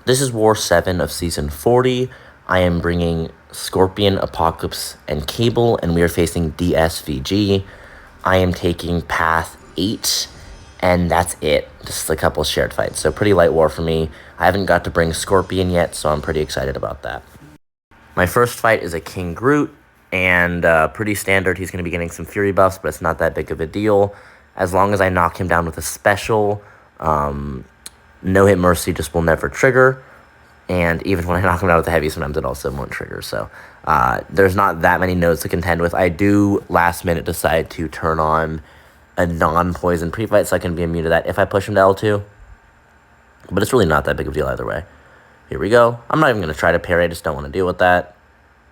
This is War 7 of Season 40. I am bringing Scorpion, Apocalypse, and Cable, and we are facing DSVG. I am taking Path 8, and that's it. Just a couple shared fights, so pretty light war for me. I haven't got to bring Scorpion yet, so I'm pretty excited about that. My first fight is a King Groot, and pretty standard. He's going to be getting some Fury buffs, but it's not that big of a deal. As long as I knock him down with a special, no-hit Mercy just will never trigger. And even when I knock him down with a heavy, sometimes it also won't trigger. So there's not that many nodes to contend with. I do last minute decide to turn on a non-poison pre-fight so I can be immune to that if I push him to L2. But it's really not that big of a deal either way. Here we go. I'm not even going to try to parry. I just don't want to deal with that.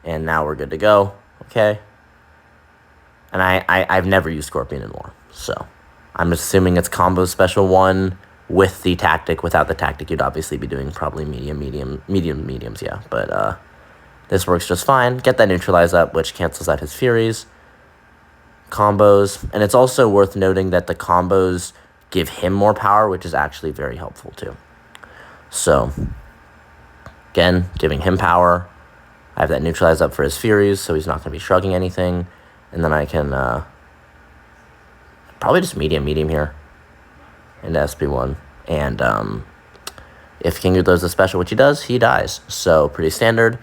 And now we're good to go. Okay. And I've never used Scorpion in War. So I'm assuming it's combo special 1 with the tactic. Without the tactic, you'd obviously be doing probably mediums, yeah. But this works just fine. Get that neutralize up, which cancels out his Furies. Combos. And it's also worth noting that the combos give him more power, which is actually very helpful too. So, again, giving him power. I have that neutralize up for his Furies, so he's not going to be shrugging anything. And then I can probably just medium here into SP1. And if King Groot throws a special, which he does, he dies. So pretty standard.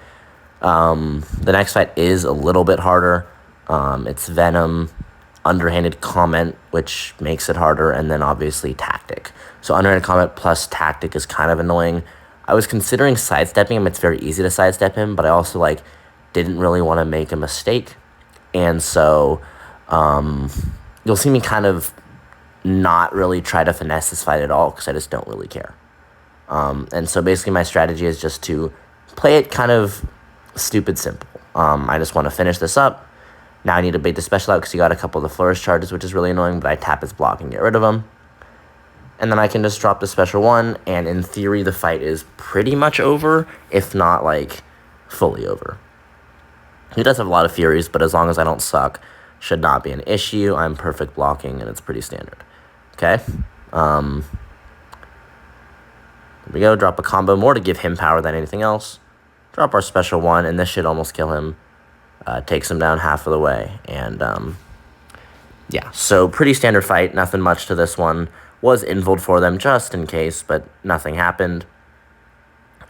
The next fight is a little bit harder. It's Venom, underhanded comment, which makes it harder, and then obviously tactic. So underhanded comment plus tactic is kind of annoying. I was considering sidestepping him. It's very easy to sidestep him, but I also didn't really want to make a mistake. And so you'll see me kind of not really try to finesse this fight at all because I just don't really care. And so basically my strategy is just to play it kind of stupid simple. I just want to finish this up. Now I need to bait the special out because he got a couple of the flourish charges, which is really annoying, but I tap his block and get rid of him. And then I can just drop the special 1, and in theory the fight is pretty much over, if not fully over. He does have a lot of Furies, but as long as I don't suck, should not be an issue. I'm perfect blocking, and it's pretty standard. Okay. Here we go. Drop a combo more to give him power than anything else. Drop our special 1, and this should almost kill him. Takes him down half of the way. And, yeah. So, pretty standard fight. Nothing much to this one. Was invuled for them just in case, but nothing happened.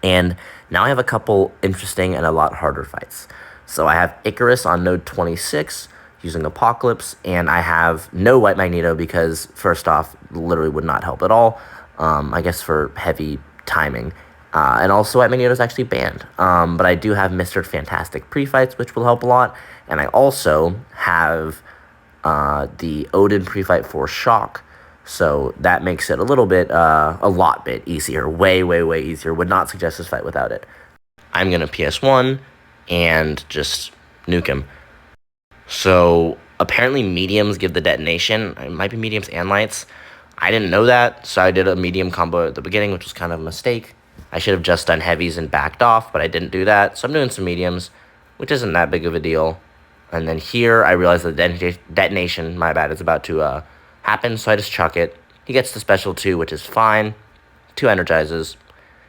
And now I have a couple interesting and a lot harder fights. So I have Ikaris on node 26 using Apocalypse, and I have no White Magneto because, first off, literally would not help at all, I guess for heavy timing. And also White Magneto is actually banned. But I do have Mr. Fantastic pre-fights, which will help a lot. And I also have the Odin pre-fight for Shock. So that makes it a lot bit easier. Way easier. Would not suggest this fight without it. I'm going to PS1 and just nuke him. So apparently mediums give the detonation. It might be mediums and lights. I didn't know that, so I did a medium combo at the beginning, which was kind of a mistake. I should have just done heavies and backed off, but I didn't do that. So I'm doing some mediums, which isn't that big of a deal. And then here I realized the detonation, my bad, is about to happen, so I just chuck it. He gets the special 2, which is fine. 2 energizes.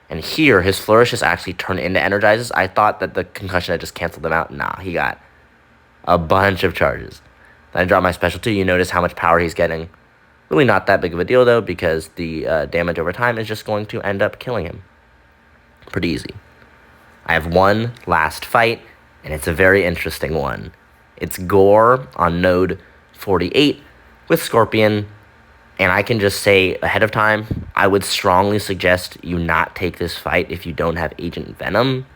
And here, his flourishes actually turn into energizes. I thought that the concussion had just canceled them out. Nah, he got a bunch of charges. Then I drop my special 2. You notice how much power he's getting. Really not that big of a deal, though, because the damage over time is just going to end up killing him. Pretty easy. I have one last fight, and it's a very interesting one. It's Gorr on node 48. With Scorpion, and I can just say ahead of time, I would strongly suggest you not take this fight if you don't have Agent Venom.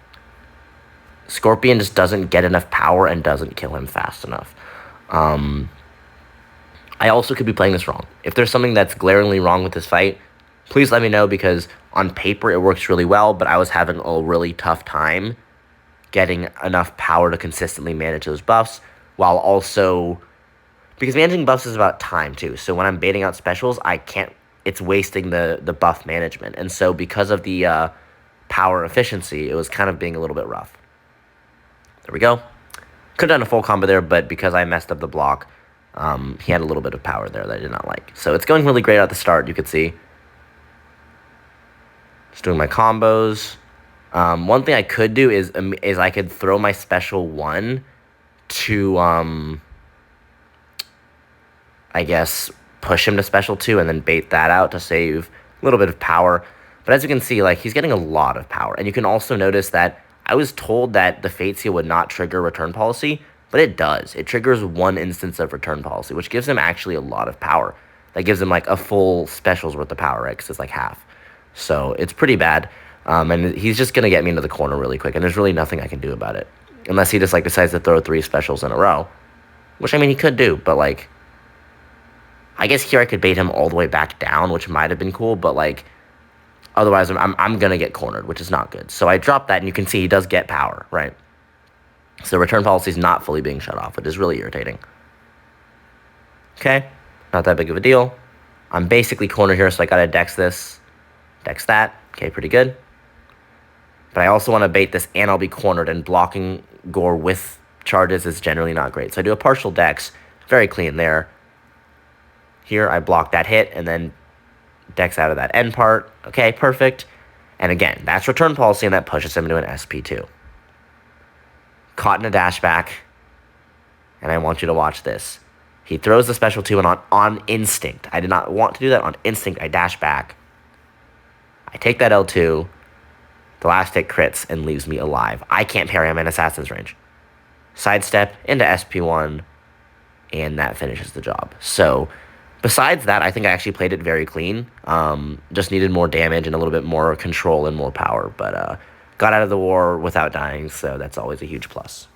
Scorpion just doesn't get enough power and doesn't kill him fast enough. I also could be playing this wrong. If there's something that's glaringly wrong with this fight, please let me know, because on paper it works really well, but I was having a really tough time getting enough power to consistently manage those buffs, while also... Because managing buffs is about time, too. So when I'm baiting out specials, it's wasting the buff management. And so because of the power efficiency, it was kind of being a little bit rough. There we go. Could have done a full combo there, but because I messed up the block, he had a little bit of power there that I did not like. So it's going really great at the start, you could see. Just doing my combos. One thing I could do is I could throw my special 1 to, I guess, push him to special 2 and then bait that out to save a little bit of power. But as you can see, like, he's getting a lot of power. And you can also notice that I was told that the Fate Seal would not trigger return policy, but it does. It triggers 1 instance of return policy, which gives him actually a lot of power. That gives him, like, a full special's worth of power, right? Because it's, like, half. So it's pretty bad. And he's just going to get me into the corner really quick, and there's really nothing I can do about it. Unless he just, like, decides to throw 3 specials in a row. Which, I mean, he could do, but, like, I guess here I could bait him all the way back down, which might have been cool, but, like, otherwise I'm going to get cornered, which is not good. So I dropped that, and you can see he does get power, right? So return policy is not fully being shut off, which is really irritating. Okay, not that big of a deal. I'm basically cornered here, so I got to dex this, dex that. Okay, pretty good. But I also want to bait this, and I'll be cornered, and blocking Gorr with charges is generally not great. So I do a partial dex, very clean there. Here, I block that hit, and then dex out of that end part. Okay, perfect. And again, that's return policy, and that pushes him into an SP2. Caught in a dash back, and I want you to watch this. He throws the special 2, and on instinct, I did not want to do that. On instinct, I dash back. I take that L2. The last hit crits and leaves me alive. I can't parry. I'm in Assassin's range. Sidestep into SP1, and that finishes the job. So, besides that, I think I actually played it very clean. Just needed more damage and a little bit more control and more power. But got out of the war without dying, so that's always a huge plus.